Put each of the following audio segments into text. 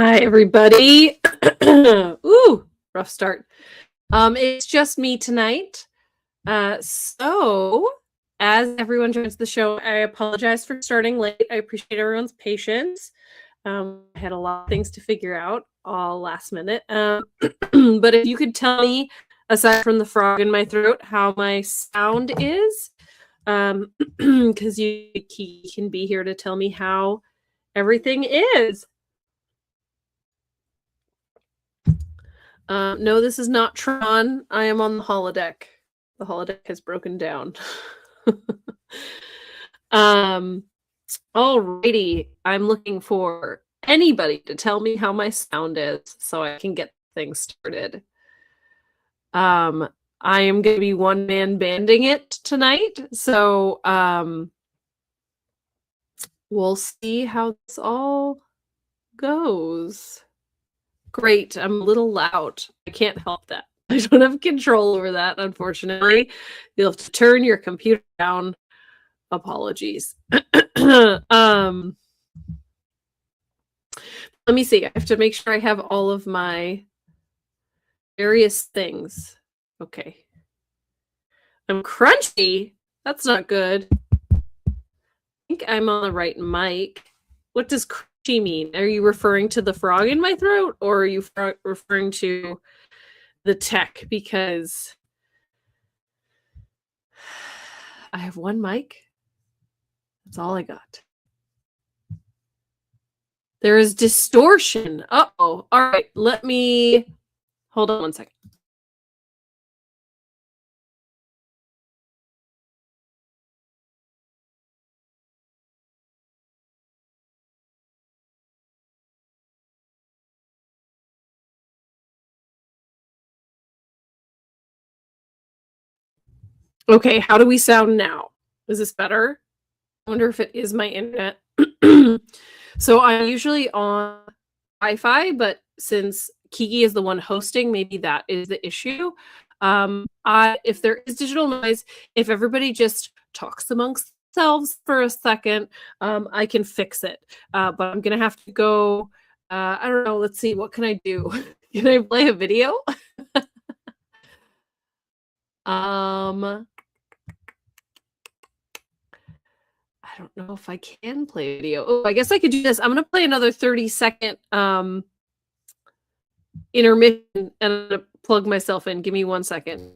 Hi, everybody. Ooh, rough start. It's just me tonight. So as everyone joins the show, I apologize for starting late. I appreciate everyone's patience. I had a lot of things to figure out all last minute. But if you could tell me, aside from the frog in my throat, how my sound is, because you can be here to tell me how everything is. No, this is not Tron. I am on the holodeck. The holodeck has broken down. Alrighty. I'm looking for anybody to tell me how my sound is so I can get things started. I am going to be one-man banding it tonight, so we'll see how this all goes. Great. I'm a little loud. I can't help that. I don't have control over that, unfortunately. You'll have to turn your computer down. Apologies. Let me see. I have to make sure I have all of my various things. Okay. I'm crunchy. That's not good. I think I'm on the right mic. What does crunchy mean? Are you referring to the frog in my throat, or are you referring to the tech? Because I have one mic. That's all I got. There is distortion. Uh-oh. All right. Let me hold on one second. Okay. How do we sound now? Is this better? I wonder if it is my internet. So I'm usually on Wi-Fi, but since Kiki is the one hosting, maybe that is the issue. If there is digital noise, if everybody just talks amongst themselves for a second, I can fix it. But I'm gonna have to go. I don't know. Let's see. What can I do? Can I play a video? I don't know if I can play video. Oh, I guess I could do this. I'm gonna play another 30-second intermission and I'm gonna plug myself in. Give me 1 second.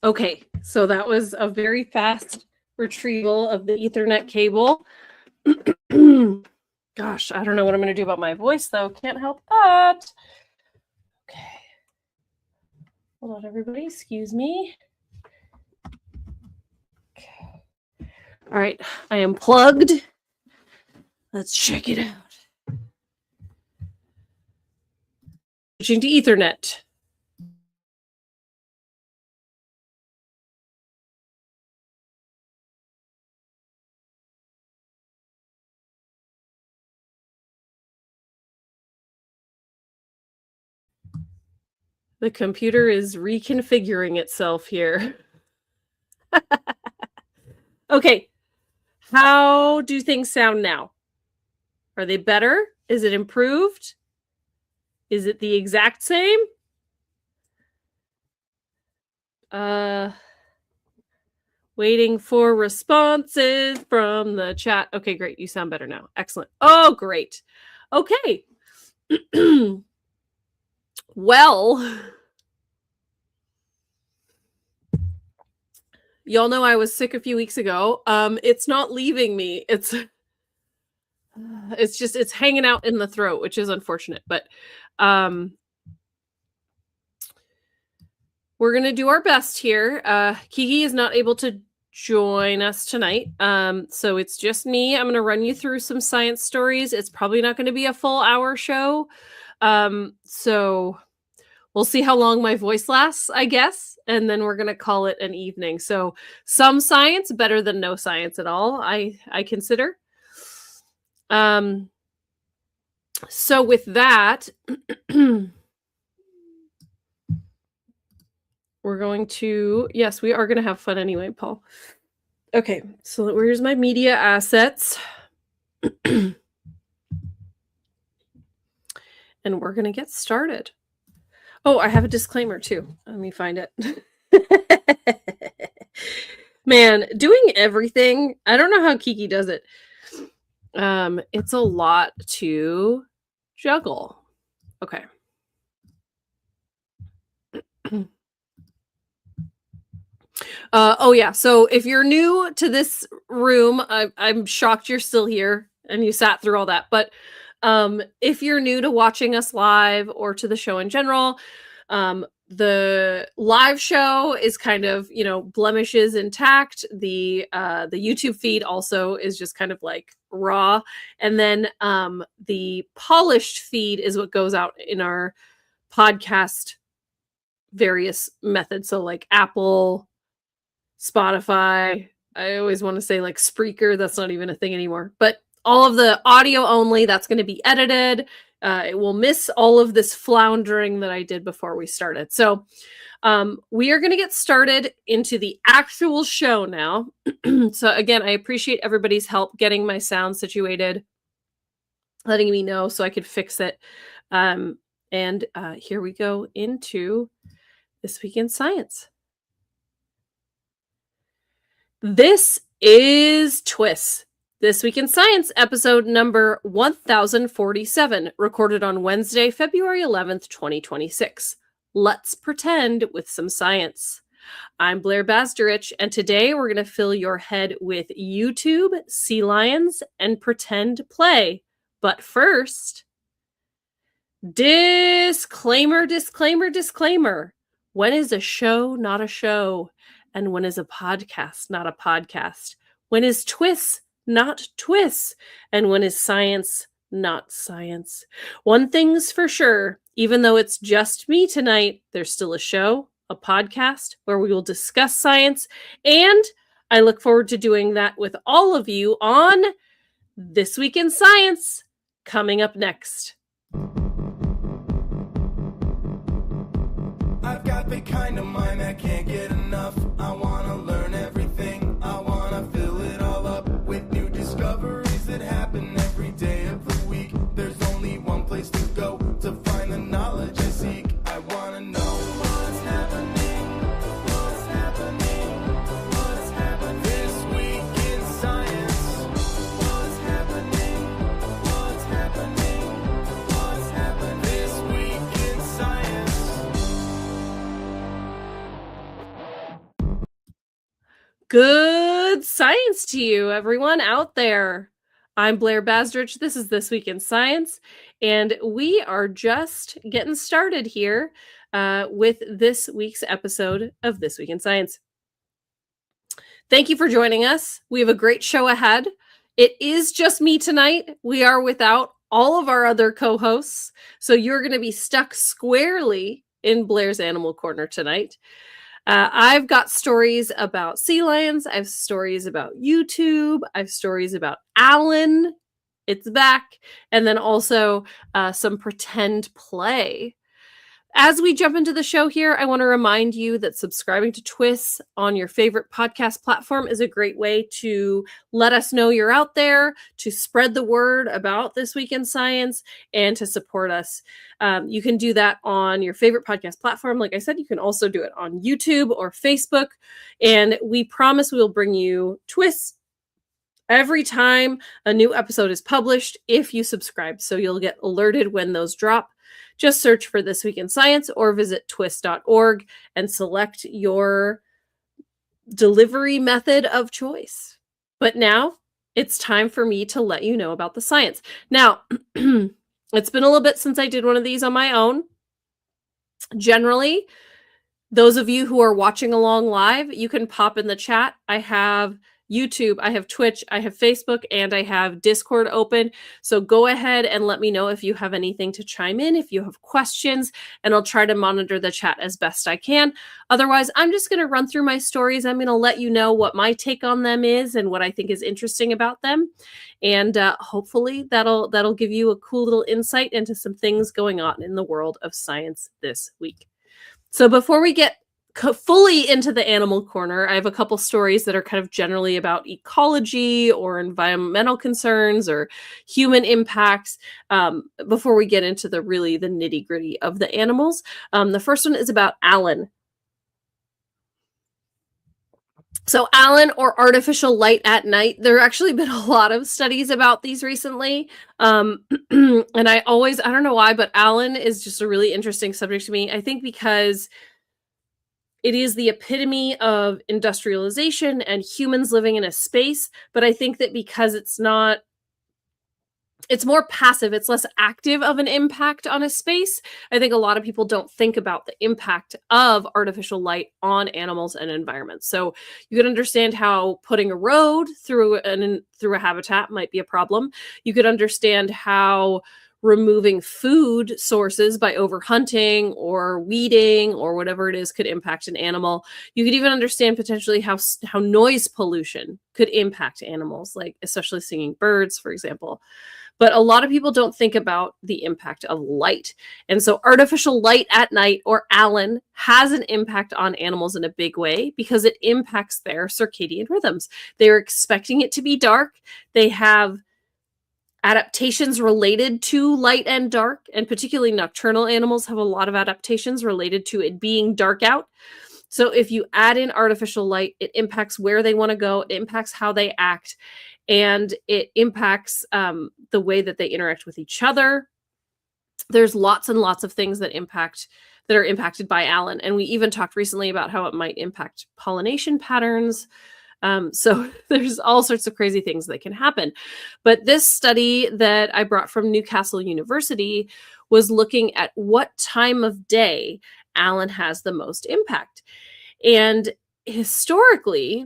Okay, so that was a very fast retrieval of the Ethernet cable. Gosh, I don't know what I'm going to do about my voice, though. Can't help that. Okay. Hold on, everybody. Excuse me. Okay. All right, I am plugged. Let's check it out. Switching to Ethernet. The computer is reconfiguring itself here. Okay, how do things sound now? Are they better? Is it improved? Is it the exact same? Waiting for responses from the chat. Okay, great. You sound better now. Excellent. Oh, great. Okay. Well, Y'all know I was sick a few weeks ago. It's not leaving me. It's hanging out in the throat, which is unfortunate, but we're going to do our best here. Kiki is not able to join us tonight. So it's just me. I'm going to run you through some science stories. It's probably not going to be a full hour show. So we'll see how long my voice lasts, I guess. And then we're going to call it an evening. So some science, better than no science at all, I consider. So with that, we're going to, yes, we are going to have fun anyway, Paul. Okay, so here's my media assets. And we're going to get started. Oh, I have a disclaimer too. Let me find it. Man, doing everything, I don't know how Kiki does it. It's a lot to juggle. Okay. Oh yeah, so if you're new to this room, I'm shocked you're still here and you sat through all that. But if you're new to watching us live or to the show in general, the live show is kind of, blemishes intact. The YouTube feed also is just kind of like raw. And then the polished feed is what goes out in our podcast various methods. So like Apple, Spotify, I always want to say like Spreaker. That's not even a thing anymore. But all of the audio only, that's going to be edited. It will miss all of this floundering that I did before we started. So we are going to get started into the actual show now. So again, I appreciate everybody's help getting my sound situated, letting me know so I could fix it. And here we go into This Week in Science. This is TWIS, This Week in Science, episode number 1047, recorded on Wednesday, February 11th, 2026. Let's pretend with some science. I'm Blair Basderich, and today we're going to fill your head with YouTube, sea lions, and pretend play. But first, disclaimer, disclaimer, disclaimer. When is a show not a show? And when is a podcast not a podcast? When is TWIS not TWIS? And when is science not science? One thing's for sure, even though it's just me tonight, there's still a show, a podcast, where we will discuss science. And I look forward to doing that with all of you on This Week in Science, coming up next. I've got the kind of mind that can't get enough. I want to learn everything. I want to fill it all up with new discoveries that happen every day of the week. There's only one place to go to find the knowledge I seek. I want to know what's happening. What's happening? What's happening this week in science? What's happening? What's happening? What's happening this week in science? Good science to you, everyone out there. I'm Blair Basderich. This is This Week in Science, and we are just getting started here with this week's episode of This Week in Science. Thank you for joining us. We have a great show ahead. It is just me tonight. We are without all of our other co-hosts, so you're going to be stuck squarely in Blair's Animal Corner tonight. I've got stories about sea lions. I have stories about YouTube. I have stories about Alan. It's back. And then also some pretend play. As we jump into the show here, I want to remind you that subscribing to TWIS on your favorite podcast platform is a great way to let us know you're out there, to spread the word about This Week in Science, and to support us. You can do that on your favorite podcast platform. Like I said, you can also do it on YouTube or Facebook. And we promise we will bring you TWIS every time a new episode is published if you subscribe. So you'll get alerted when those drop. Just search for This Week in Science or visit twis.org and select your delivery method of choice. But now it's time for me to let you know about the science. Now, it's been a little bit since I did one of these on my own. Generally, those of you who are watching along live, you can pop in the chat. I have YouTube, I have Twitch, I have Facebook, and I have Discord open. So go ahead and let me know if you have anything to chime in, if you have questions, and I'll try to monitor the chat as best I can. Otherwise, I'm just going to run through my stories. I'm going to let you know what my take on them is and what I think is interesting about them. And hopefully that'll give you a cool little insight into some things going on in the world of science this week. So before we get fully into the animal corner, I have a couple stories that are kind of generally about ecology or environmental concerns or human impacts before we get into the nitty gritty of the animals. The first one is about Alan. So Alan, or artificial light at night, there have actually been a lot of studies about these recently. And I don't know why, but Alan is just a really interesting subject to me. I think because it is the epitome of industrialization and humans living in a space. But I think that because it's more passive, it's less active of an impact on a space. I think a lot of people don't think about the impact of artificial light on animals and environments. So you can understand how putting a road through a habitat might be a problem. You could understand how removing food sources by overhunting or weeding or whatever it is could impact an animal. You could even understand potentially how noise pollution could impact animals, like especially singing birds, for example. But a lot of people don't think about the impact of light. And so artificial light at night, or ALAN, has an impact on animals in a big way because it impacts their circadian rhythms. They're expecting it to be dark. They have adaptations related to light and dark, and particularly nocturnal animals have a lot of adaptations related to it being dark out. So if you add in artificial light, it impacts where they want to go, it impacts how they act, and it impacts the way that they interact with each other. There's lots and lots of things that are impacted by ALAN, and we even talked recently about how it might impact pollination patterns. So there's all sorts of crazy things that can happen. But this study that I brought from Newcastle University was looking at what time of day ALAN has the most impact. And historically,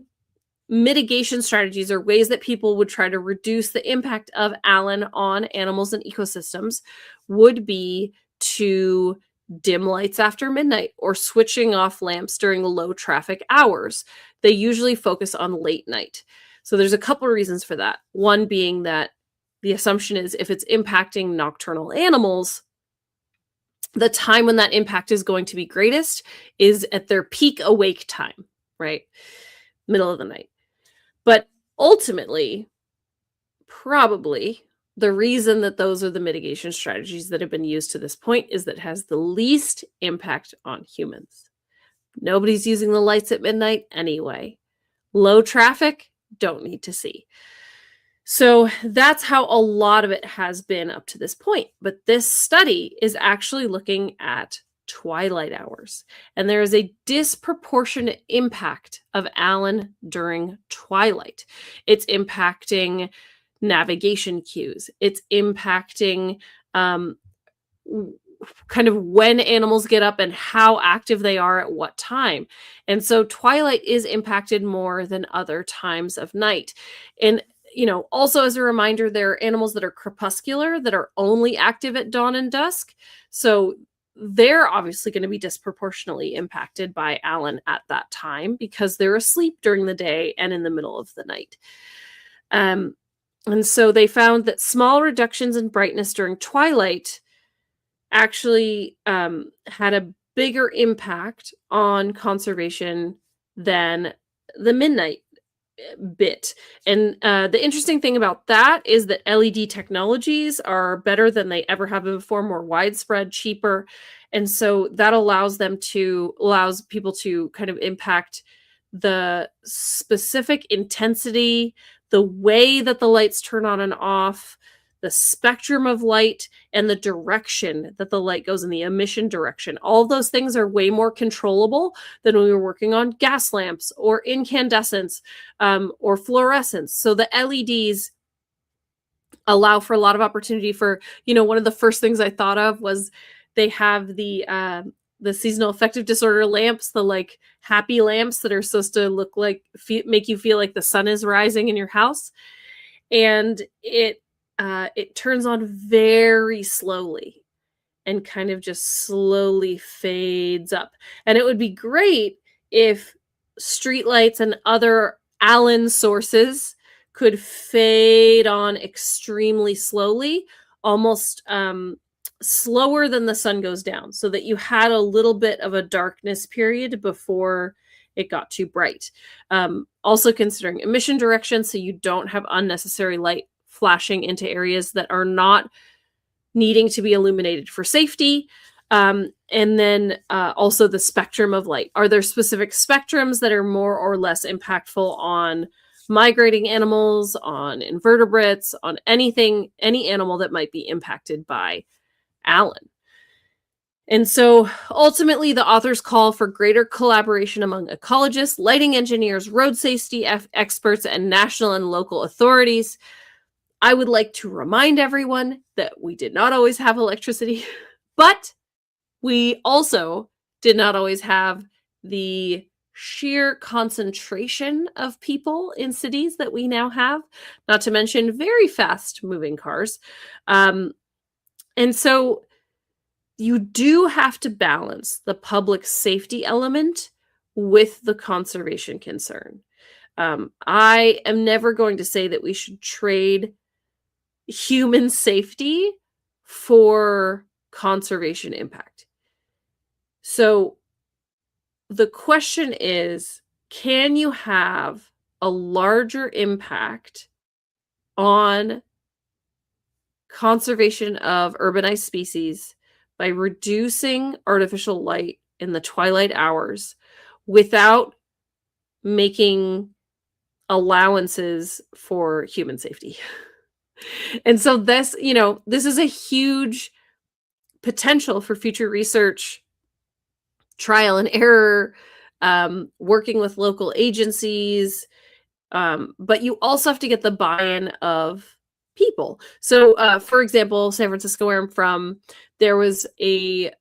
mitigation strategies or ways that people would try to reduce the impact of ALAN on animals and ecosystems would be to dim lights after midnight or switching off lamps during low traffic hours. They usually focus on late night. So there's a couple of reasons for that. One being that the assumption is if it's impacting nocturnal animals, the time when that impact is going to be greatest is at their peak awake time, right? Middle of the night. But ultimately, probably the reason that those are the mitigation strategies that have been used to this point is that it has the least impact on humans. Nobody's using the lights at midnight anyway. Low traffic, don't need to see. So that's how a lot of it has been up to this point. But this study is actually looking at twilight hours. And there is a disproportionate impact of ALAN during twilight. It's impacting navigation cues. It's impacting kind of when animals get up and how active they are at what time. And so twilight is impacted more than other times of night. And also as a reminder, there are animals that are crepuscular that are only active at dawn and dusk. So they're obviously going to be disproportionately impacted by ALAN at that time because they're asleep during the day and in the middle of the night. And so they found that small reductions in brightness during twilight actually had a bigger impact on conservation than the midnight bit. And the interesting thing about that is that LED technologies are better than they ever have been before, more widespread, cheaper. And so that allows people to kind of impact the specific intensity, the way that the lights turn on and off, the spectrum of light, and the direction that the light goes in, the emission direction. All those things are way more controllable than when we were working on gas lamps or incandescents or fluorescence. So the LEDs allow for a lot of opportunity for, one of the first things I thought of was they have the seasonal affective disorder lamps, the like happy lamps that are supposed to look like, make you feel like the sun is rising in your house. And it turns on very slowly and kind of just slowly fades up. And it would be great if streetlights and other Allen sources could fade on extremely slowly, almost slower than the sun goes down, so that you had a little bit of a darkness period before it got too bright. Also considering emission direction, so you don't have unnecessary light flashing into areas that are not needing to be illuminated for safety. And then also the spectrum of light. Are there specific spectrums that are more or less impactful on migrating animals, on invertebrates, on anything, any animal that might be impacted by Allen? And so ultimately, the authors call for greater collaboration among ecologists, lighting engineers, road safety experts, and national and local authorities. I would like to remind everyone that we did not always have electricity, but we also did not always have the sheer concentration of people in cities that we now have, not to mention very fast moving cars. And so you do have to balance the public safety element with the conservation concern. I am never going to say that we should trade human safety for conservation impact. So the question is, can you have a larger impact on conservation of urbanized species by reducing artificial light in the twilight hours without making allowances for human safety? And so this is a huge potential for future research, trial and error, working with local agencies, but you also have to get the buy-in of people. So, for example, San Francisco, where I'm from, there was a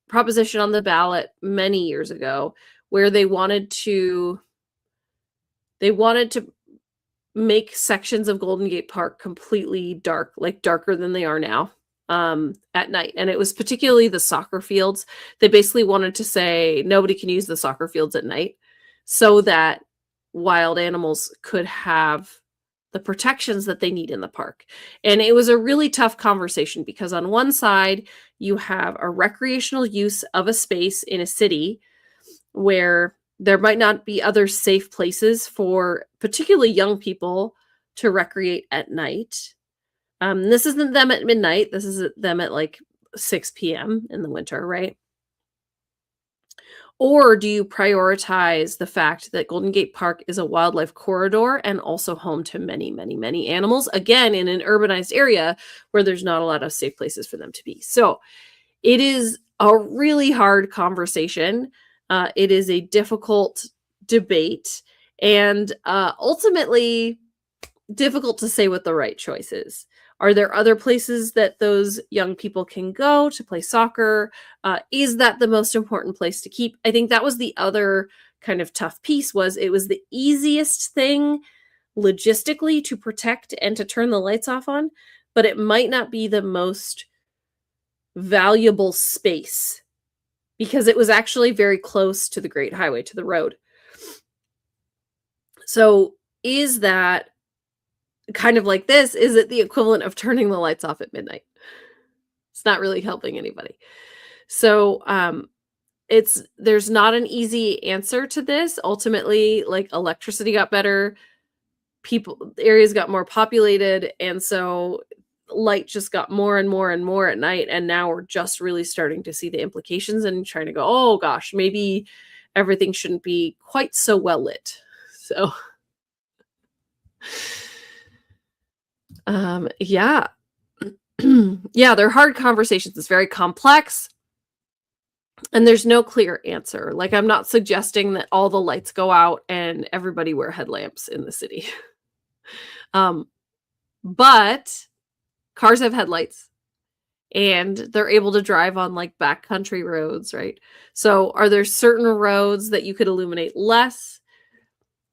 proposition on the ballot many years ago where they wanted to make sections of Golden Gate Park completely dark, like darker than they are now, at night. And it was particularly the soccer fields. They basically wanted to say nobody can use the soccer fields at night so that wild animals could have the protections that they need in the park. And it was a really tough conversation because on one side, you have a recreational use of a space in a city where there might not be other safe places for particularly young people to recreate at night. This isn't them at midnight. This is them at like 6 p.m. in the winter, right? Or do you prioritize the fact that Golden Gate Park is a wildlife corridor and also home to many, many, many animals, again, in an urbanized area where there's not a lot of safe places for them to be? So it is a really hard conversation. It is a difficult debate, and ultimately difficult to say what the right choice is. Are there other places that those young people can go to play soccer? Is that the most important place to keep? I think that was the other kind of tough piece. Was it was the easiest thing logistically to protect and to turn the lights off on, but it might not be the most valuable space because it was actually very close to the Great Highway, to the road. So is that kind of like this? Is it the equivalent of turning the lights off at midnight? It's not really helping anybody. So there's not an easy answer to this. Ultimately, like, electricity got better, areas got more populated, and so light just got more and more and more at night, and now we're just really starting to see the implications and trying to go, oh gosh, maybe everything shouldn't be quite so well lit. So yeah, Yeah, they're hard conversations. It's very complex. And there's no clear answer. Like, I'm not suggesting that all the lights go out and everybody wear headlamps in the city. But cars have headlights and they're able to drive on like backcountry roads, right? So are there certain roads that you could illuminate less?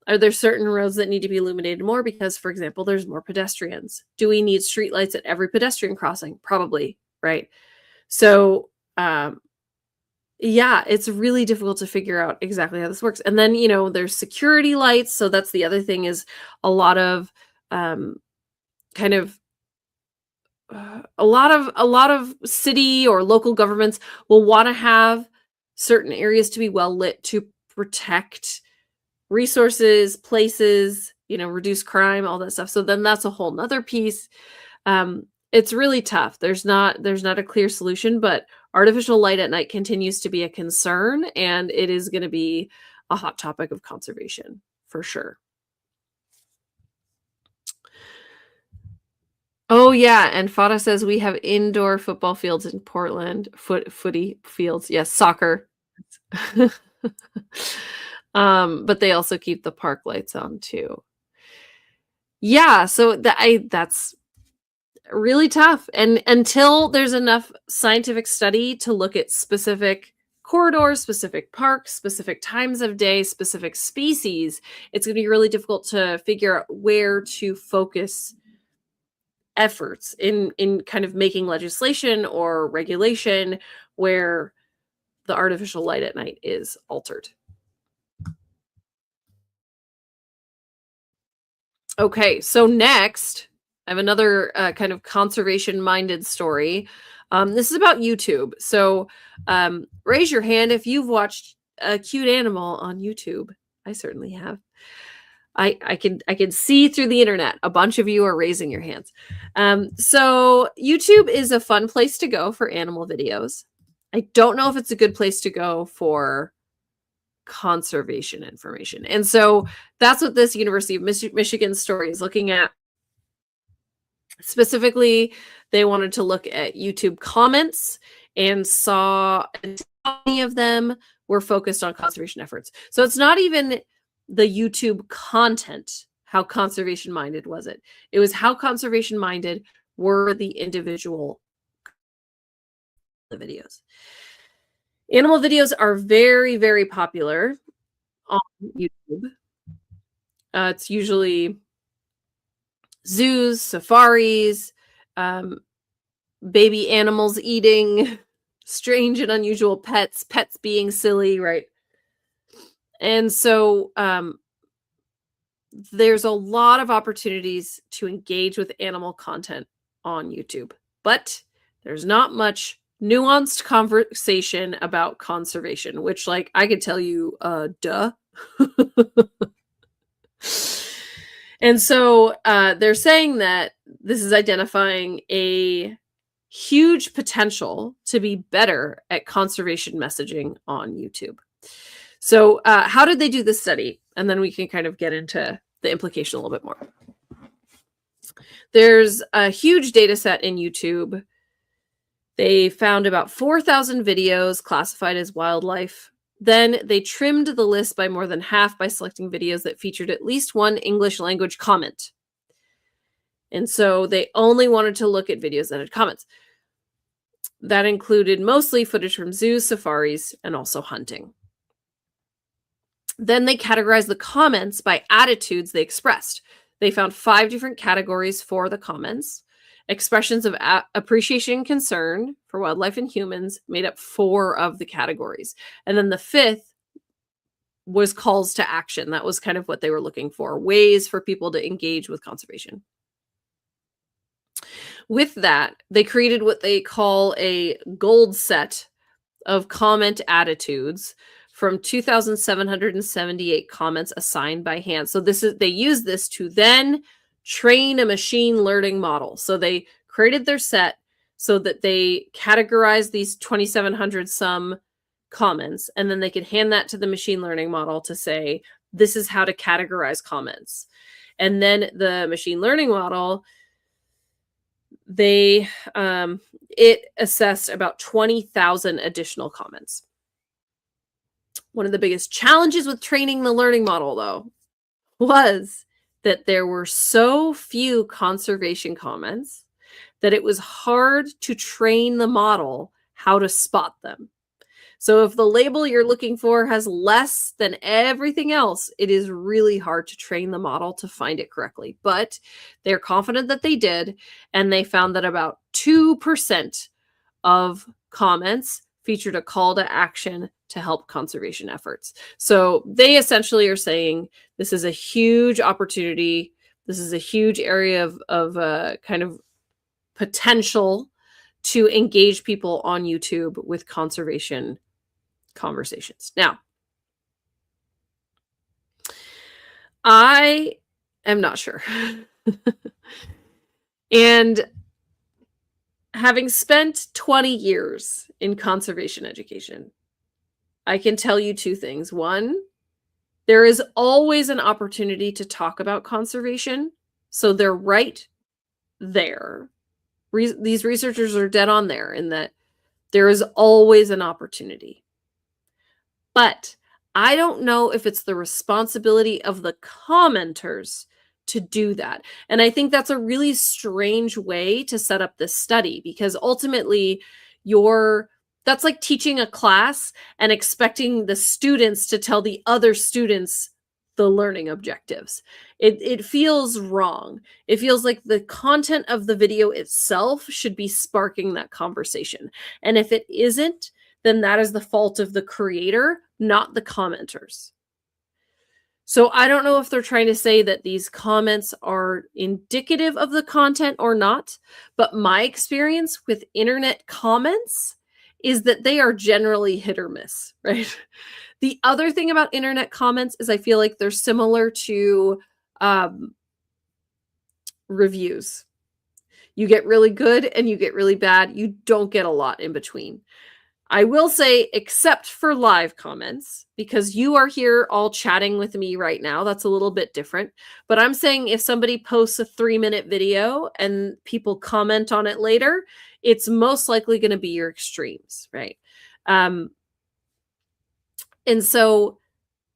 Are there certain roads that need to be illuminated more because, for example, there's more pedestrians? Do we need streetlights at every pedestrian crossing? Probably, right? So, yeah, it's really difficult to figure out exactly how this works. And then, there's security lights. So that's the other thing, is a lot of kind of a lot of city or local governments will want to have certain areas to be well lit to protect resources, places, reduce crime, all that stuff. So then that's a whole nother piece. It's really tough. There's not a clear solution, but artificial light at night continues to be a concern, and it is going to be a hot topic of conservation for sure. Oh yeah, and Fada says we have indoor football fields in Portland, footy fields. Yes, soccer. But they also keep the park lights on too. Yeah, so that's really tough. And until there's enough scientific study to look at specific corridors, specific parks, specific times of day, specific species, it's going to be really difficult to figure out where to focus efforts in kind of making legislation or regulation where the artificial light at night is altered. Okay, so next, I have another kind of conservation-minded story. This is about YouTube. So raise your hand if you've watched a cute animal on YouTube. I certainly have. I can see through the internet. A bunch of you are raising your hands. So YouTube is a fun place to go for animal videos. I don't know if it's a good place to go for conservation information. And so that's what this University of Michigan story is looking at. Specifically, they wanted to look at YouTube comments and saw many of them were focused on conservation efforts. So it's not even the YouTube content. How conservation minded was it? It was how conservation minded were the individual videos. Animal videos are very, very popular on YouTube. It's usually zoos, safaris, baby animals eating strange and unusual pets being silly, right? And so there's a lot of opportunities to engage with animal content on YouTube, but there's not much nuanced conversation about conservation, which, like, I could tell you, duh. And so they're saying that this is identifying a huge potential to be better at conservation messaging on YouTube. So how did they do this study? And then we can kind of get into the implication a little bit more. There's a huge data set in YouTube. They found about 4,000 videos classified as wildlife. Then they trimmed the list by more than half by selecting videos that featured at least one English language comment. And so they only wanted to look at videos that had comments. That included mostly footage from zoos, safaris, and also hunting. Then they categorized the comments by attitudes they expressed. They found 5 different categories for the comments. Expressions of appreciation and concern for wildlife and humans made up 4 of the categories. And then the 5th was calls to action. That was kind of what they were looking for, ways for people to engage with conservation. With that, they created what they call a gold set of comment attitudes from 2,778 comments assigned by hand. So they use this to then train a machine learning model. So they created their set so that they categorized these 2,700 some comments, and then they could hand that to the machine learning model to say, this is how to categorize comments. And then the machine learning model They it assessed about 20,000 additional comments. One of the biggest challenges with training the learning model, though, was that there were so few conservation comments that it was hard to train the model how to spot them. So if the label you're looking for has less than everything else, it is really hard to train the model to find it correctly. But they're confident that they did, and they found that about 2% of comments featured a call to action to help conservation efforts. So they essentially are saying this is a huge opportunity. This is a huge area of kind of potential to engage people on YouTube with conservation conversations. Now, I am not sure. And having spent 20 years in conservation education, I can tell you two things. One, there is always an opportunity to talk about conservation. So they're right there. These researchers are dead on there in that there is always an opportunity. But I don't know if it's the responsibility of the commenters to do that. And I think that's a really strange way to set up this study, because ultimately that's like teaching a class and expecting the students to tell the other students the learning objectives. It feels wrong. It feels like the content of the video itself should be sparking that conversation. And if it isn't, then that is the fault of the creator, not the commenters. So I don't know if they're trying to say that these comments are indicative of the content or not, but my experience with internet comments is that they are generally hit or miss, right? The other thing about internet comments is I feel like they're similar to reviews. You get really good and you get really bad. You don't get a lot in between. I will say, except for live comments, because you are here all chatting with me right now. That's a little bit different. But I'm saying if somebody posts a 3-minute video and people comment on it later, it's most likely going to be your extremes, right? And so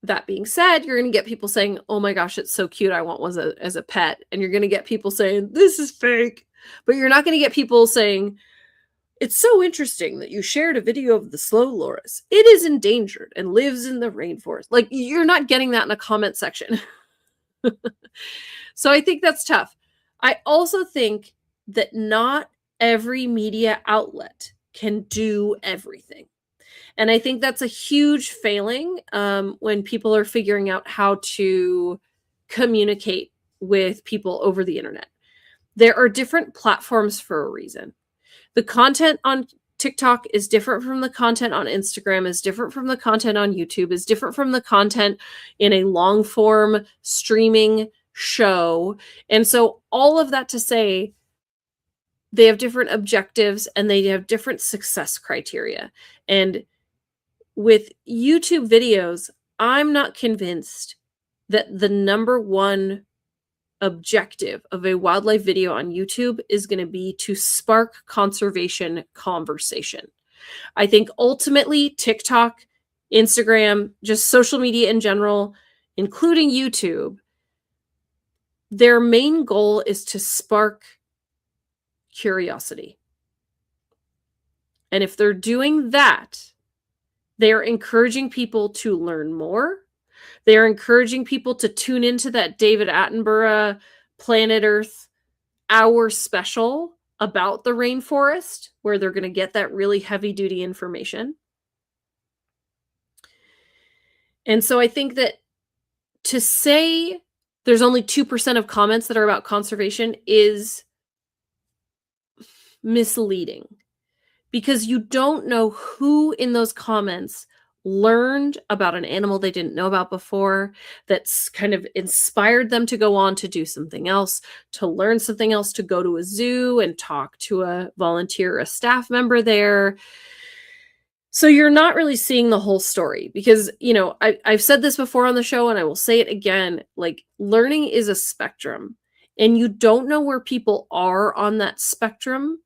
that being said, you're going to get people saying, oh my gosh, it's so cute. I want one as a pet. And you're going to get people saying, this is fake. But you're not going to get people saying, it's so interesting that you shared a video of the slow loris. It is endangered and lives in the rainforest. Like, you're not getting that in a comment section. So I think that's tough. I also think that not every media outlet can do everything. And I think that's a huge failing when people are figuring out how to communicate with people over the internet. There are different platforms for a reason. The content on TikTok is different from the content on Instagram, is different from the content on YouTube, is different from the content in a long form streaming show. And so all of that to say, they have different objectives and they have different success criteria. And with YouTube videos, I'm not convinced that the number one objective of a wildlife video on YouTube is going to be to spark conservation conversation. I think ultimately TikTok, Instagram, just social media in general, including YouTube, their main goal is to spark curiosity. And if they're doing that, they're encouraging people to learn more. They're encouraging people to tune into that David Attenborough Planet Earth hour special about the rainforest, where they're going to get that really heavy-duty information. And so I think that to say there's only 2% of comments that are about conservation is misleading, because you don't know who in those comments learned about an animal they didn't know about before, that's kind of inspired them to go on to do something else, to learn something else, to go to a zoo and talk to a volunteer, a staff member there. So you're not really seeing the whole story, because, you know, I've said this before on the show and I will say it again, like, learning is a spectrum. and you don't know where people are on that spectrum,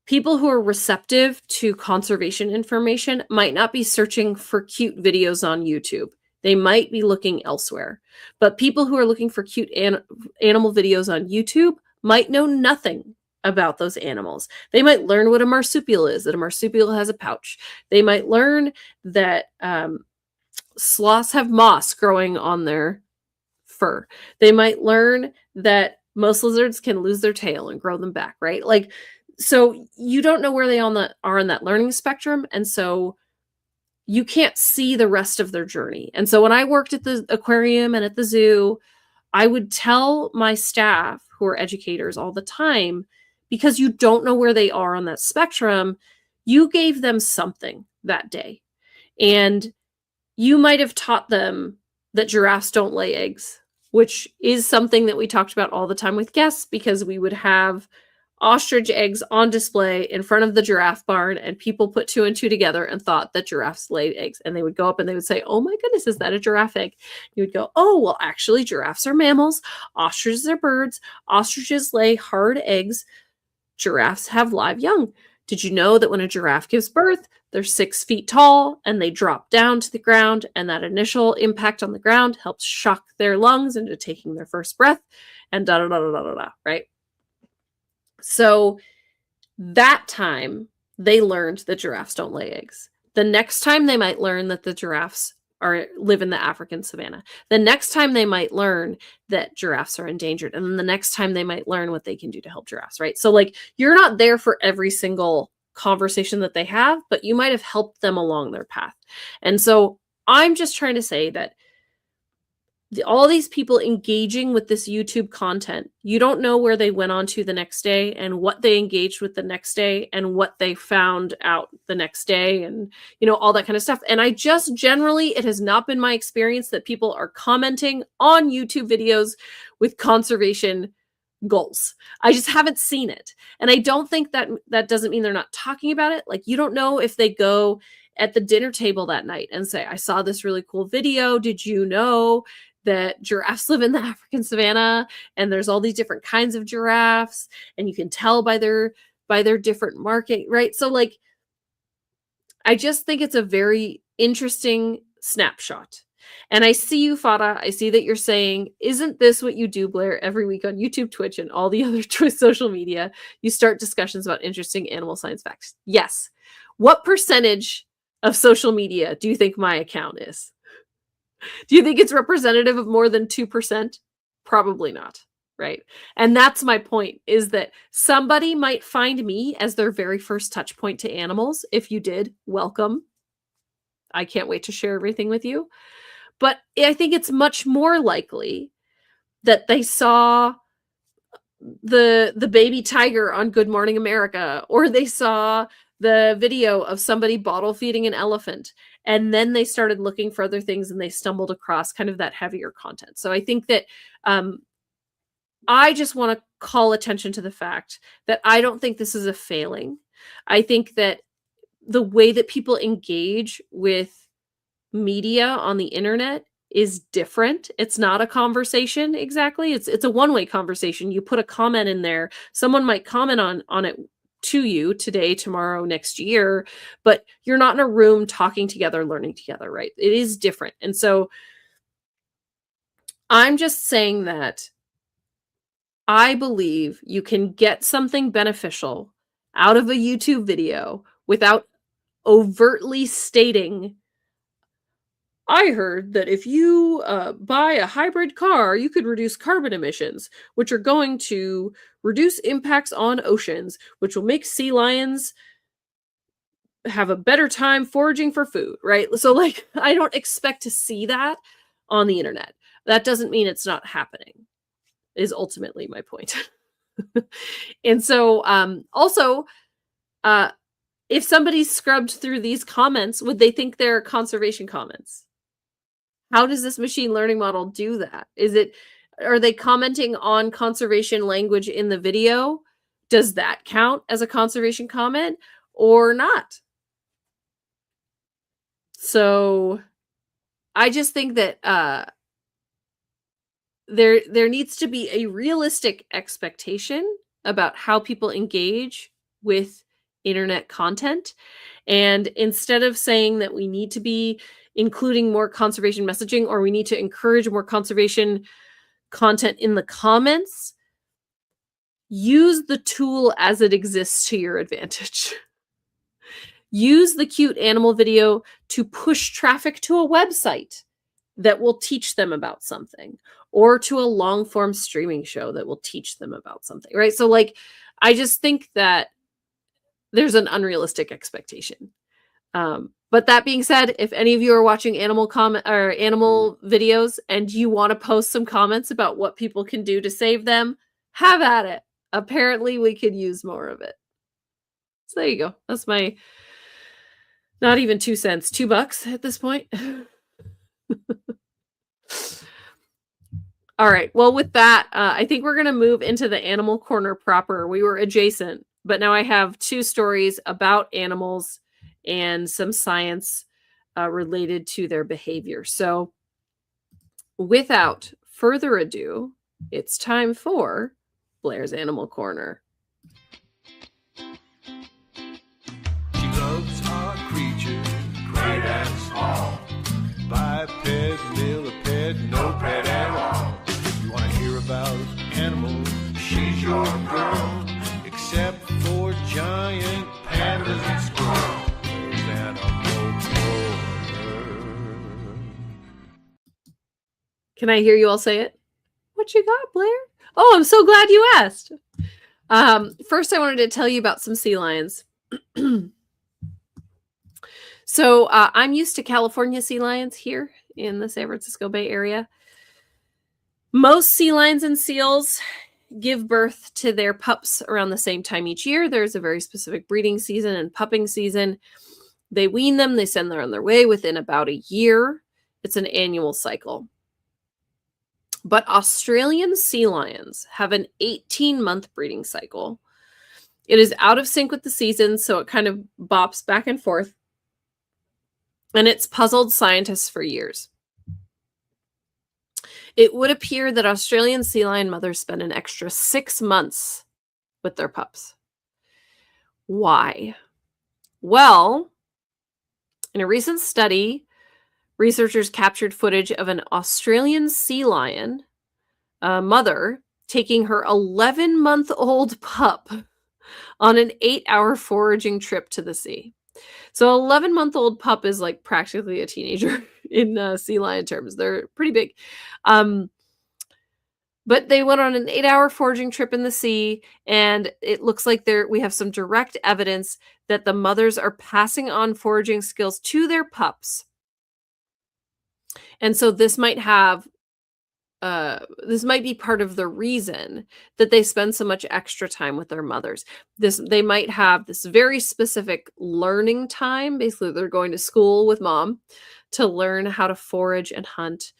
people who are receptive to conservation information might not be searching for cute videos on YouTube. They might be looking elsewhere. But people who are looking for cute animal videos on YouTube might know nothing about those animals. They might learn what a marsupial is, that a marsupial has a pouch. They might learn that sloths have moss growing on their fur. They might learn that most lizards can lose their tail and grow them back, right? Like, so you don't know where they are on that learning spectrum, and so you can't see the rest of their journey. And so when I worked at the aquarium and at the zoo, I would tell my staff who are educators all the time, because you don't know where they are on that spectrum, you gave them something that day. And you might have taught them that giraffes don't lay eggs, which is something that we talked about all the time with guests, because we would have ostrich eggs on display in front of the giraffe barn, and people put 2 and 2 together and thought that giraffes laid eggs. And they would go up and they would say, "Oh my goodness, is that a giraffe egg?" You would go, "Oh, well, actually, giraffes are mammals, ostriches are birds, ostriches lay hard eggs, giraffes have live young. Did you know that when a giraffe gives birth, they're 6 feet tall and they drop down to the ground, and that initial impact on the ground helps shock their lungs into taking their first breath, and da da da da da da," right? So that time they learned that giraffes don't lay eggs. The next time they might learn that the giraffes live in the African savanna. The next time they might learn that giraffes are endangered. And then the next time they might learn what they can do to help giraffes, right? So like, you're not there for every single conversation that they have, but you might have helped them along their path. And so I'm just trying to say that all these people engaging with this YouTube content, you don't know where they went on to the next day and what they engaged with the next day and what they found out the next day, and all that kind of stuff. And I just generally, it has not been my experience that people are commenting on YouTube videos with conservation goals. I just haven't seen it. And I don't think that doesn't mean they're not talking about it. Like, you don't know if they go at the dinner table that night and say, "I saw this really cool video. Did you know that giraffes live in the African savanna, and there's all these different kinds of giraffes, and you can tell by their different marking," right? So like, I just think it's a very interesting snapshot. And I see you, Fada. I see that you're saying, "Isn't this what you do, Blair, every week on YouTube, Twitch, and all the other TWIS social media? You start discussions about interesting animal science facts." Yes. What percentage of social media do you think my account is? Do you think it's representative of more than 2%? Probably not, right? And that's my point, is that somebody might find me as their very first touch point to animals. If you did, welcome. I can't wait to share everything with you. But I think it's much more likely that they saw the baby tiger on Good Morning America, or they saw the video of somebody bottle feeding an elephant, and then they started looking for other things and they stumbled across kind of that heavier content. So I think that I just want to call attention to the fact that I don't think this is a failing. I think that the way that people engage with media on the internet is different. It's not a conversation exactly. It's a one-way conversation. You put a comment in there, someone might comment on it to you today, tomorrow, next year, but you're not in a room talking together, learning together, right? It is different. And so I'm just saying that I believe you can get something beneficial out of a YouTube video without overtly stating, "I heard that if you buy a hybrid car, you could reduce carbon emissions, which are going to reduce impacts on oceans, which will make sea lions have a better time foraging for food," right? So like, I don't expect to see that on the internet. That doesn't mean it's not happening, is ultimately my point. And so also, if somebody scrubbed through these comments, would they think they're conservation comments? How does this machine learning model do that? Are they commenting on conservation language in the video? Does that count as a conservation comment or not? So I just think that there needs to be a realistic expectation about how people engage with internet content. And instead of saying that we need to be including more conservation messaging or we need to encourage more conservation content in the comments, use the tool as it exists to your advantage. Use the cute animal video to push traffic to a website that will teach them about something, or to a long form streaming show that will teach them about something, right? So like, I just think that there's an unrealistic expectation. But that being said, if any of you are watching animal videos and you want to post some comments about what people can do to save them, have at it. Apparently we could use more of it. So there you go. That's my, not even 2 cents, $2 at this point. All right. Well, with that, I think we're going to move into the animal corner proper. We were adjacent, but now I have 2 stories about animals and some science related to their behavior. So without further ado, it's time for Blair's Animal Corner. She loves our creatures, great and small. Biped, millipede, no pet at all. You want to hear about animals? She's your girl. Except for giant pandas and squirrels. There's Animal Corner. Can I hear you all say it? What you got, Blair? Oh, I'm so glad you asked. First, I wanted to tell you about some sea lions. So I'm used to California sea lions here in the San Francisco Bay Area. Most sea lions and seals give birth to their pups around the same time each year. There's a very specific breeding season and pupping season. They wean them, they send them on their way within about a year. It's an annual cycle. But Australian sea lions have an 18-month breeding cycle. It is out of sync with the seasons, so it kind of bops back and forth. And it's puzzled scientists for years. It would appear that Australian sea lion mothers spend an extra 6 months with their pups. Why? Well, in a recent study, researchers captured footage of an Australian sea lion mother taking her 11-month-old pup on an 8-hour foraging trip to the sea. So 11-month-old pup is like practically a teenager in sea lion terms. They're pretty big. But they went on an 8-hour foraging trip in the sea, and it looks like we have some direct evidence that the mothers are passing on foraging skills to their pups. And so this might be part of the reason that they spend so much extra time with their mothers. They might have this very specific learning time. Basically, they're going to school with mom to learn how to forage and hunt.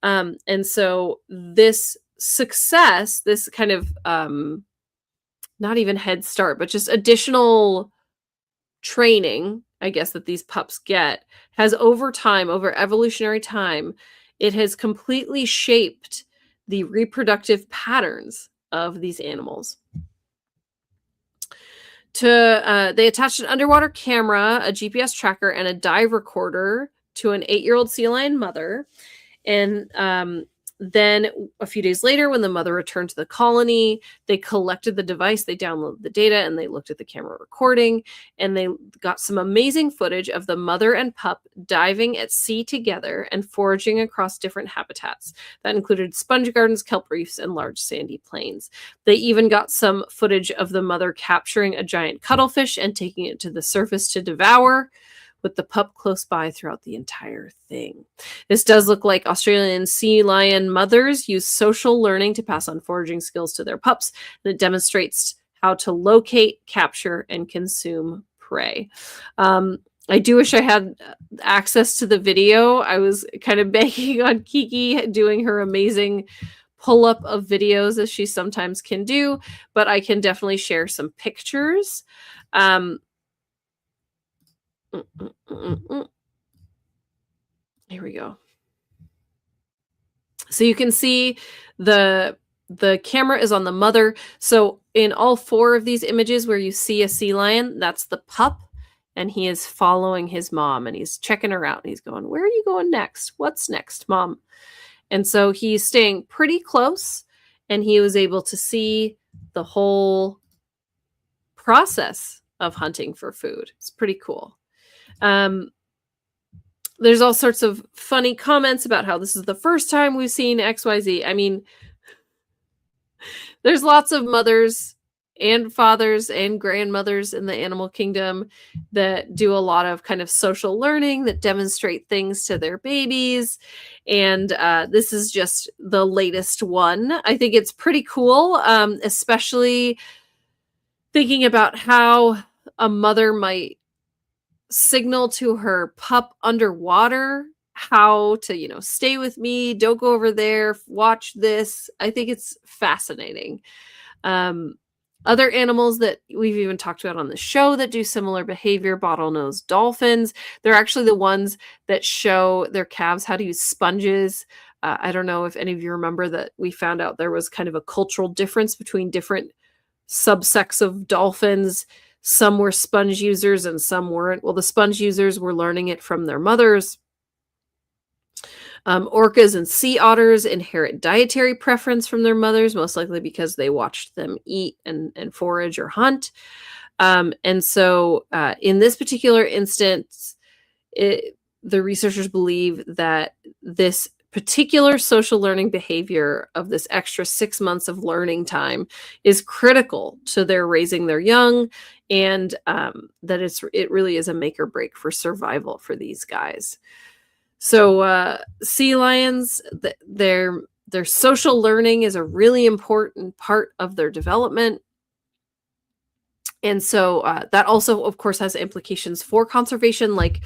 And so this success, this kind of not even head start, but just additional training, I guess, that these pups get, has over evolutionary time, it has completely shaped the reproductive patterns of these animals. They attached an underwater camera, a GPS tracker, and a dive recorder to an 8-year-old sea lion mother. And then a few days later, when the mother returned to the colony, they collected the device, they downloaded the data, and they looked at the camera recording, and they got some amazing footage of the mother and pup diving at sea together and foraging across different habitats. That included sponge gardens, kelp reefs, and large sandy plains. They even got some footage of the mother capturing a giant cuttlefish and taking it to the surface to devour, with the pup close by throughout the entire thing. This does look like Australian sea lion mothers use social learning to pass on foraging skills to their pups, and it demonstrates how to locate, capture, and consume prey. I do wish I had access to the video. I was kind of banking on Kiki doing her amazing pull-up of videos, as she sometimes can do, but I can definitely share some pictures. Here we go. So you can see the camera is on the mother. So in all 4 of these images where you see a sea lion, that's the pup, and he is following his mom, and he's checking her out, and he's going, "Where are you going next? What's next, mom?" And so he's staying pretty close, and he was able to see the whole process of hunting for food. It's pretty cool. There's all sorts of funny comments about how this is the first time we've seen XYZ. I mean, there's lots of mothers and fathers and grandmothers in the animal kingdom that do a lot of kind of social learning, that demonstrate things to their babies. And this is just the latest one. I think it's pretty cool, especially thinking about how a mother might signal to her pup underwater how to, stay with me, don't go over there, watch this. I think it's fascinating. Other animals that we've even talked about on the show that do similar behavior, bottlenose dolphins, they're actually the ones that show their calves how to use sponges. I don't know if any of you remember that we found out there was kind of a cultural difference between different subsects of dolphins. Some were sponge users and some weren't. Well, the sponge users were learning it from their mothers. Orcas and sea otters inherit dietary preference from their mothers, most likely because they watched them eat and forage or hunt. And so in this particular instance, the researchers believe that this particular social learning behavior of this extra 6 months of learning time is critical to their raising their young, and that it really is a make or break for survival for these guys. So sea lions, their social learning is a really important part of their development. And so that also, of course, has implications for conservation, like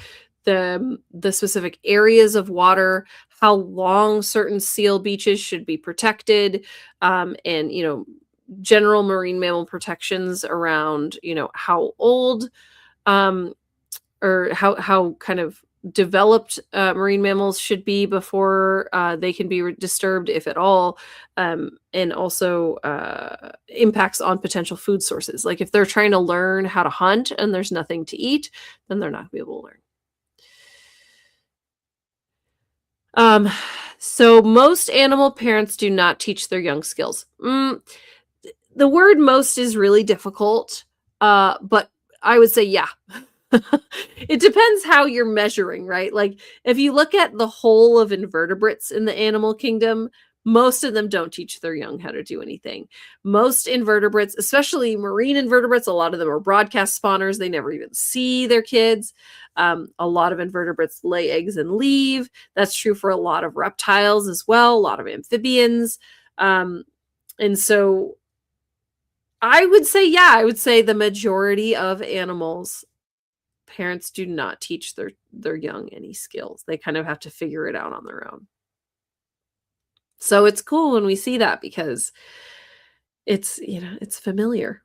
the specific areas of water, how long certain seal beaches should be protected, and general marine mammal protections around how old or how kind of developed marine mammals should be before they can be disturbed, if at all, and also impacts on potential food sources. Like if they're trying to learn how to hunt and there's nothing to eat, then they're not going to be able to learn. So most animal parents do not teach their young skills. The word most is really difficult, but I would say yeah. It depends how you're measuring, right? Like if you look at the whole of invertebrates in the animal kingdom, most of them don't teach their young how to do anything. Most invertebrates, especially marine invertebrates, a lot of them are broadcast spawners. They never even see their kids. A lot of invertebrates lay eggs and leave. That's true for a lot of reptiles as well, a lot of amphibians. And so I would say the majority of animals, parents do not teach their young any skills. They kind of have to figure it out on their own. So it's cool when we see that because it's familiar.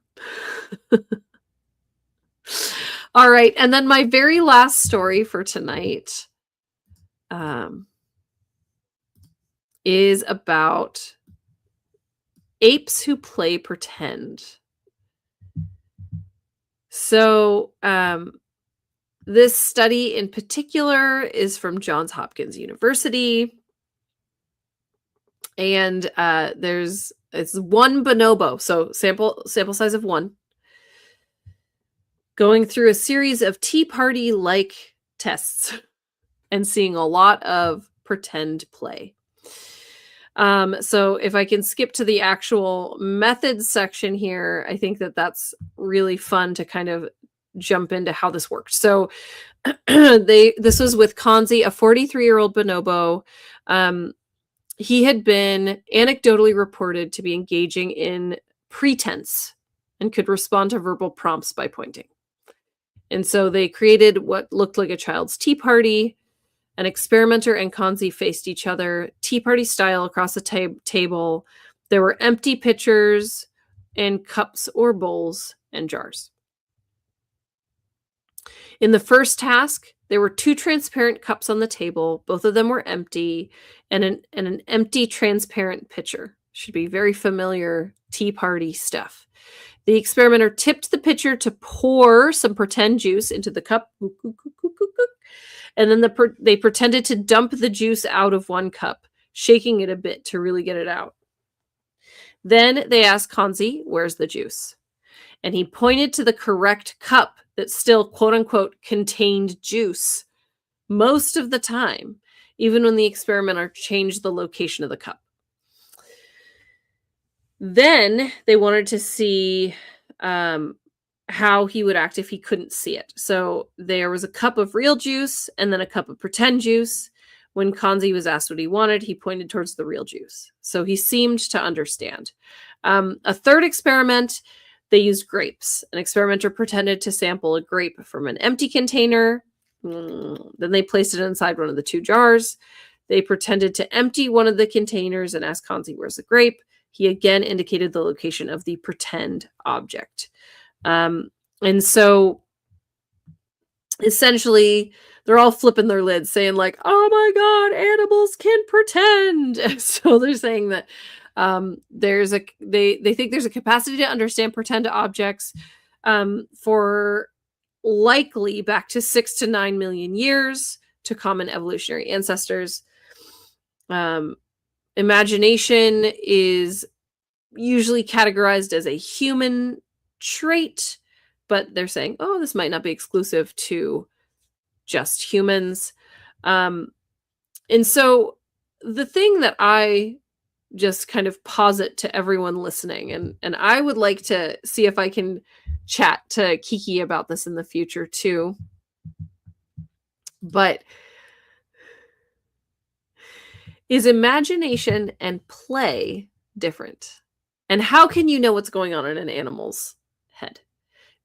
All right, and then my very last story for tonight is about apes who play pretend. So this study in particular is from Johns Hopkins University. And it's one bonobo, so sample size of 1, going through a series of Tea Party-like tests and seeing a lot of pretend play. So if I can skip to the actual methods section here, I think that's really fun to kind of jump into how this worked. So this was with Kanzi, a 43-year-old bonobo. He had been anecdotally reported to be engaging in pretense and could respond to verbal prompts by pointing. And so they created what looked like a child's tea party. An experimenter and Kanzi faced each other, tea party style, across the table. There were empty pitchers and cups or bowls and jars. In the first task, There were 2 transparent cups on the table. Both of them were empty, and an empty transparent pitcher. Should be very familiar tea party stuff. The experimenter tipped the pitcher to pour some pretend juice into the cup. And then they pretended to dump the juice out of one cup, shaking it a bit to really get it out. Then they asked Kanzi, "Where's the juice?" And he pointed to the correct cup that still, quote unquote, contained juice most of the time, even when the experimenter changed the location of the cup. Then they wanted to see how he would act if he couldn't see it. So there was a cup of real juice and then a cup of pretend juice. When Kanzi was asked what he wanted, he pointed towards the real juice. So he seemed to understand. A third experiment, they used grapes. An experimenter pretended to sample a grape from an empty container. Then they placed it inside one of the 2 jars. They pretended to empty one of the containers and asked Kanzi, "Where's the grape?" He again indicated the location of the pretend object. And so essentially they're all flipping their lids saying like, "Oh my God, animals can pretend." So they're saying that they think there's a capacity to understand pretend objects for likely back to 6 to 9 million years to common evolutionary ancestors. Imagination is usually categorized as a human trait, but they're saying, oh, this might not be exclusive to just humans. And so the thing that I just kind of posit to everyone listening, and I would like to see if I can chat to Kiki about this in the future too, but is imagination and play different? And how can you know what's going on in an animal's head?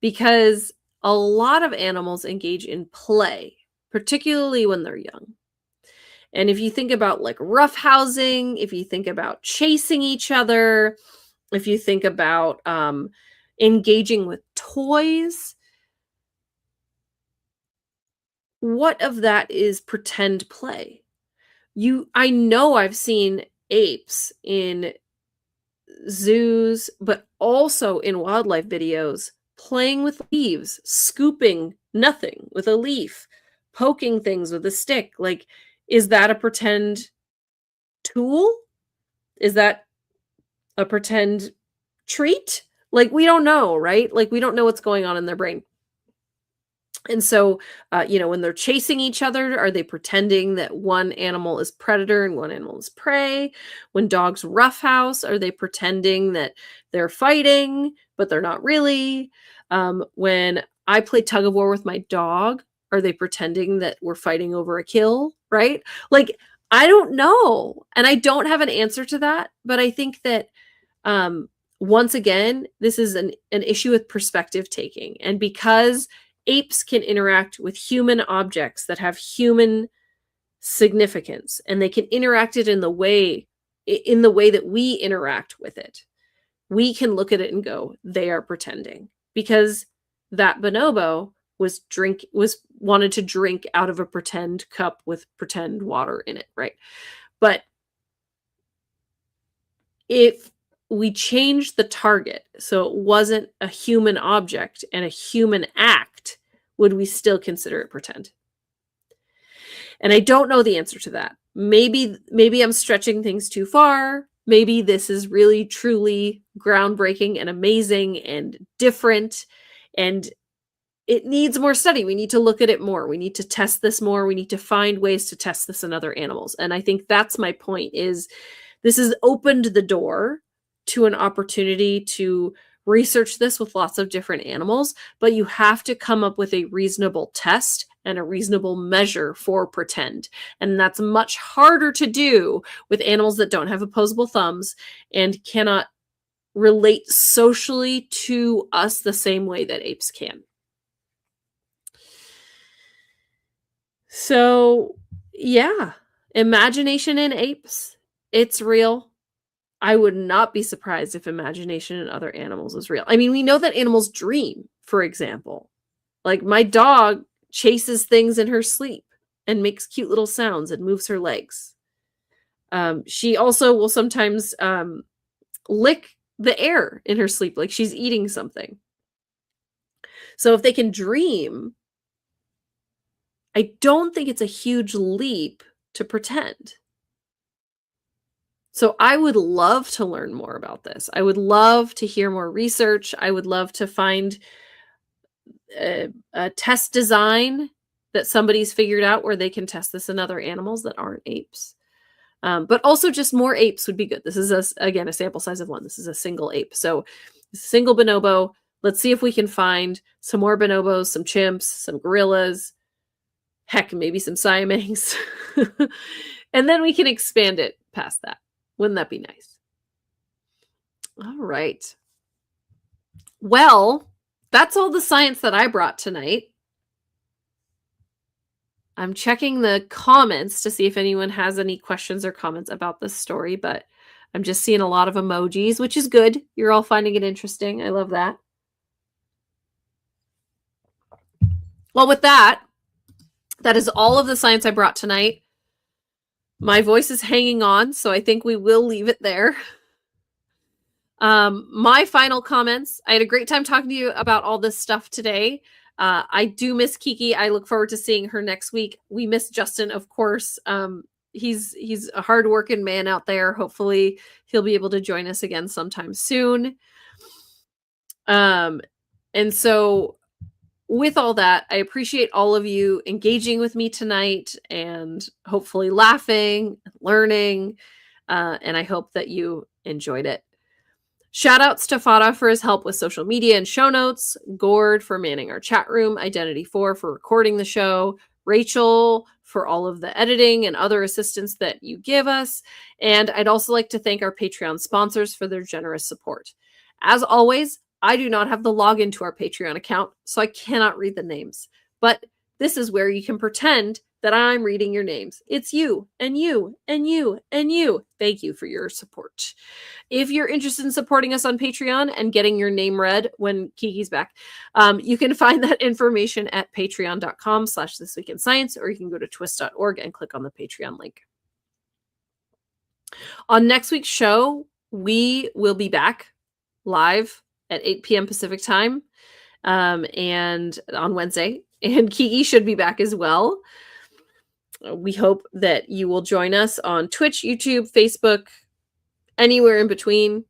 Because a lot of animals engage in play, particularly when they're young. And if you think about like roughhousing, if you think about chasing each other, if you think about engaging with toys, what of that is pretend play? I know I've seen apes in zoos, but also in wildlife videos, playing with leaves, scooping nothing with a leaf, poking things with a stick. Like, is that a pretend tool? Is that a pretend treat? Like, we don't know, right? Like, we don't know what's going on in their brain. And so, when they're chasing each other, are they pretending that one animal is predator and one animal is prey? When dogs roughhouse, are they pretending that they're fighting, but they're not really? When I play tug of war with my dog, are they pretending that we're fighting over a kill, right? Like, I don't know. And I don't have an answer to that. But I think that once again, this is an issue with perspective taking. And because apes can interact with human objects that have human significance, and they can interact it in the way that we interact with it, we can look at it and go, they are pretending, because that bonobo wanted to drink out of a pretend cup with pretend water in it, right? But if we changed the target so it wasn't a human object and a human act, would we still consider it pretend? And I don't know the answer to that. Maybe I'm stretching things too far. Maybe this is really, truly groundbreaking and amazing and different, and it needs more study. We need to look at it more. We need to test this more. We need to find ways to test this in other animals. And I think that's my point, is this has opened the door to an opportunity to research this with lots of different animals, but you have to come up with a reasonable test and a reasonable measure for pretend. And that's much harder to do with animals that don't have opposable thumbs and cannot relate socially to us the same way that apes can. So, yeah, imagination in apes, it's real. I would not be surprised if imagination in other animals is real. I mean, we know that animals dream, for example. Like, my dog chases things in her sleep and makes cute little sounds and moves her legs. She also will sometimes lick the air in her sleep, like she's eating something. So if they can dream, I don't think it's a huge leap to pretend. So I would love to learn more about this. I would love to hear more research. I would love to find a test design that somebody's figured out where they can test this in other animals that aren't apes. But also just more apes would be good. This is, again, a sample size of one. This is a single ape. So a single bonobo. Let's see if we can find some more bonobos, some chimps, some gorillas, heck, maybe some siamangs. And then we can expand it past that. Wouldn't that be nice? All right. Well, that's all the science that I brought tonight. I'm checking the comments to see if anyone has any questions or comments about this story, but I'm just seeing a lot of emojis, which is good. You're all finding it interesting. I love that. Well, with that, that is all of the science I brought tonight. My voice is hanging on, so I think we will leave it there. My final comments. I had a great time talking to you about all this stuff today. I do miss Kiki. I look forward to seeing her next week. We miss Justin, of course. He's a hardworking man out there. Hopefully he'll be able to join us again sometime soon. And so with all that, I appreciate all of you engaging with me tonight and hopefully laughing, learning, and I hope that you enjoyed it. Shout outs to Fada for his help with social media and show notes, Gord for manning our chat room, Identity4 for recording the show, Rachel for all of the editing and other assistance that you give us, and I'd also like to thank our Patreon sponsors for their generous support. As always, I do not have the login to our Patreon account, so I cannot read the names. But this is where you can pretend that I'm reading your names. It's you, and you, and you, and you. Thank you for your support. If you're interested in supporting us on Patreon and getting your name read when Kiki's back, you can find that information at patreon.com/thisweekinscience, or you can go to TWIS.org and click on the Patreon link. On next week's show, we will be back live at 8 p.m. Pacific time, and on Wednesday, and Kiki should be back as well. We hope that you will join us on Twitch, YouTube, Facebook, anywhere in between.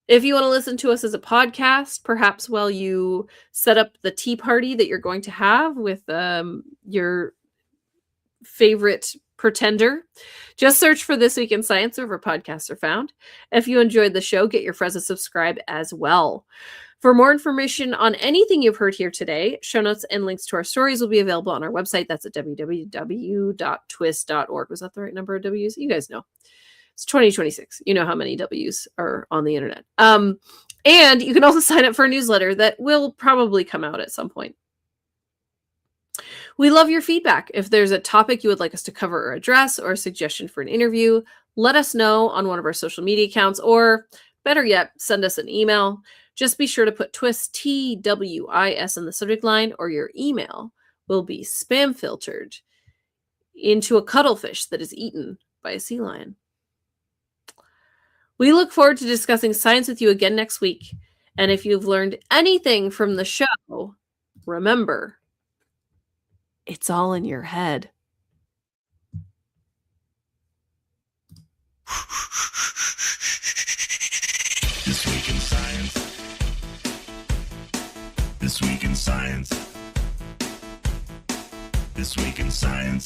If you want to listen to us as a podcast, perhaps while you set up the tea party that you're going to have with your favorite pretender, just search for This Week in Science wherever podcasts are found. If you enjoyed the show, get your friends to subscribe as well. For more information on anything you've heard here today, show notes and links to our stories will be available on our website. That's at www.twis.org. Was that the right number of W's? You guys know. It's 2026. You know how many W's are on the internet. And you can also sign up for a newsletter that will probably come out at some point. We love your feedback. If there's a topic you would like us to cover or address, or a suggestion for an interview, let us know on one of our social media accounts, or better yet, send us an email. Just be sure to put TWIS, TWIS in the subject line, or your email will be spam filtered into a cuttlefish that is eaten by a sea lion. We look forward to discussing science with you again next week. And if you've learned anything from the show, remember, it's all in your head. This Week in Science. This Week in Science. This Week in Science.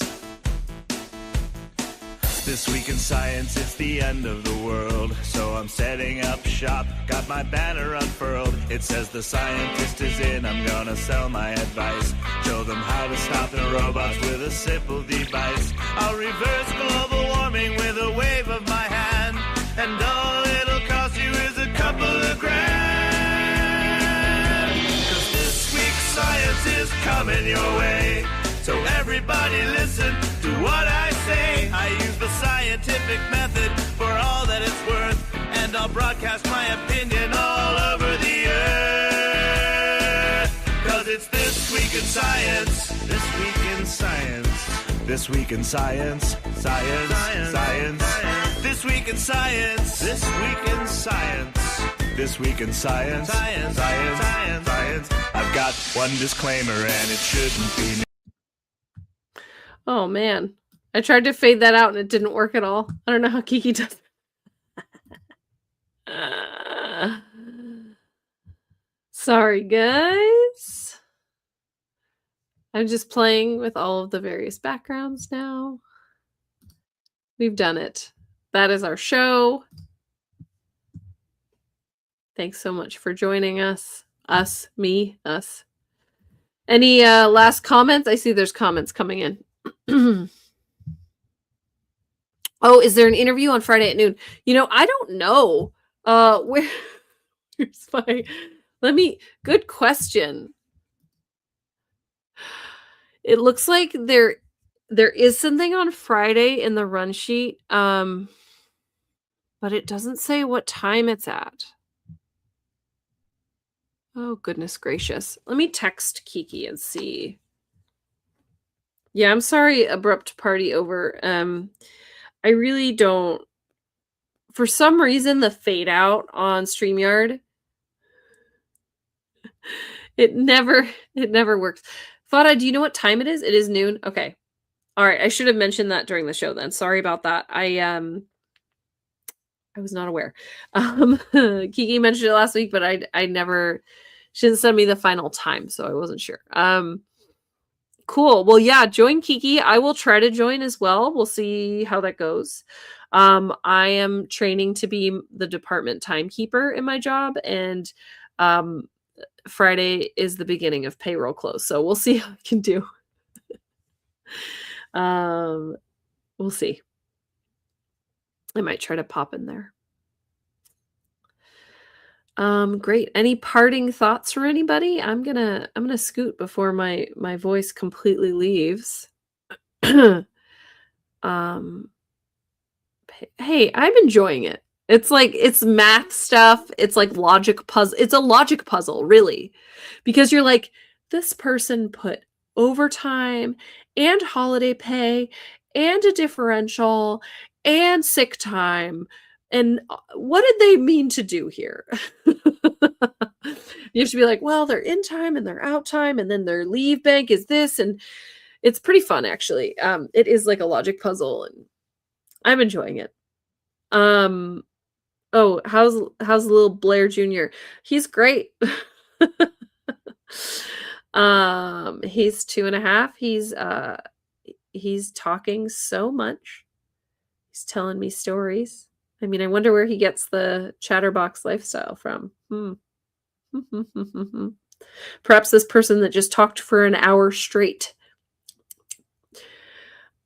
This Week in Science, it's the end of the world. So I'm setting up shop, got my banner unfurled. It says the scientist is in, I'm gonna sell my advice. Show them how to stop the robots with a simple device. I'll reverse global warming with a wave of my hand. And all it'll cost you is a couple of grand. 'Cause this week's science is coming your way. So everybody listen to what I say. I use the scientific method for all that it's worth. And I'll broadcast my opinion all over the earth. 'Cause it's This Week in Science. This week in science, science. This week in science, this week in science. This week in science, science. I've got one disclaimer and it shouldn't be. Oh man, I tried to fade that out and it didn't work at all. I don't know how Kiki does. Sorry, guys. I'm just playing with all of the various backgrounds now. We've done it. That is our show. Thanks so much for joining us. Us. Any last comments? I see there's comments coming in. Oh, is there an interview on Friday at noon? You know, I don't know. Where's my... Good question. It looks like there is something on Friday in the run sheet, but it doesn't say what time it's at. Oh, goodness gracious. Let me text Kiki and see. Yeah, I'm sorry, abrupt party over. I really don't. For some reason, the fade out on StreamYard, it never works. Fada, do you know what time it is? It is noon. Okay. All right. I should have mentioned that during the show then. Sorry about that. I was not aware. Kiki mentioned it last week, but I never, she didn't send me the final time, so I wasn't sure. Cool. Well, yeah, join Kiki. I will try to join as well. We'll see how that goes. I am training to be the department timekeeper in my job, and Friday is the beginning of payroll close, so we'll see how I can do. We'll see. I might try to pop in there. Great. Any parting thoughts from anybody? I'm gonna scoot before my voice completely leaves. Hey, I'm enjoying it. It's math stuff. It's like logic puzzle. It's a logic puzzle, really, because you're like, this person put overtime and holiday pay and a differential and sick time. And what did they mean to do here? You have to be like, well, they're in time and they're out time, and then their leave bank is this, and it's pretty fun, actually. It is like a logic puzzle, and I'm enjoying it. Oh, how's little Blair Jr.? He's great. He's 2.5. He's talking so much. He's telling me stories. I mean, I wonder where he gets the chatterbox lifestyle from. Perhaps this person that just talked for an hour straight.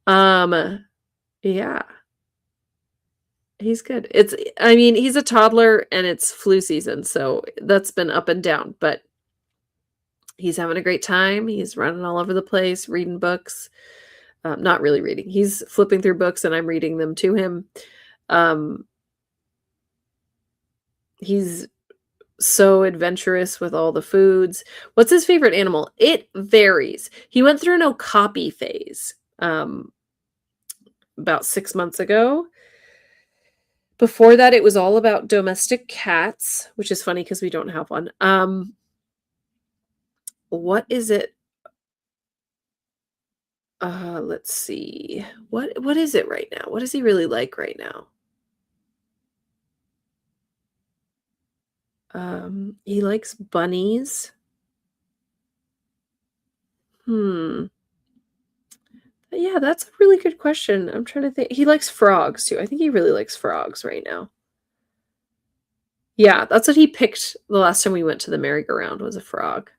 Yeah. He's good. He's a toddler and it's flu season, so that's been up and down, but he's having a great time. He's running all over the place, reading books. Not really reading. He's flipping through books and I'm reading them to him. He's so adventurous with all the foods. What's his favorite animal? It varies. He went through an okapi phase about 6 months ago. Before that, it was all about domestic cats, which is funny because we don't have one. What is it? Let's see. What is it right now? What does he really like right now? He likes bunnies. Yeah, that's a really good question. I'm trying to think. He likes frogs too. I think he really likes frogs right now. Yeah, that's what he picked the last time we went to the merry-go-round, was a frog.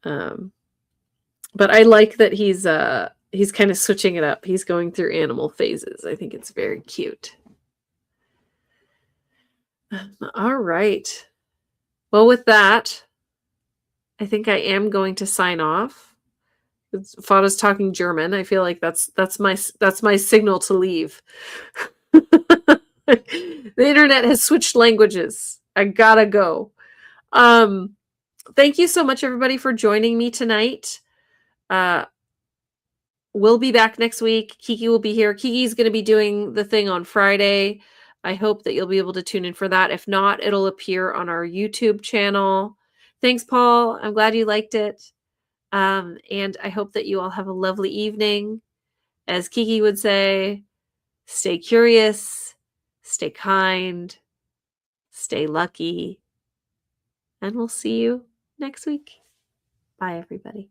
But I like that he's kind of switching it up. He's going through animal phases. I think it's very cute. All right. Well, with that, I think I am going to sign off. Fada's talking German. I feel like that's my signal to leave. The internet has switched languages. I gotta go. Thank you so much, everybody, for joining me tonight. We'll be back next week. Kiki will be here. Kiki's going to be doing the thing on Friday. I hope that you'll be able to tune in for that. If not, it'll appear on our YouTube channel. Thanks, Paul. I'm glad you liked it. And I hope that you all have a lovely evening. As Kiki would say, stay curious, stay kind, stay lucky, and we'll see you next week. Bye, everybody.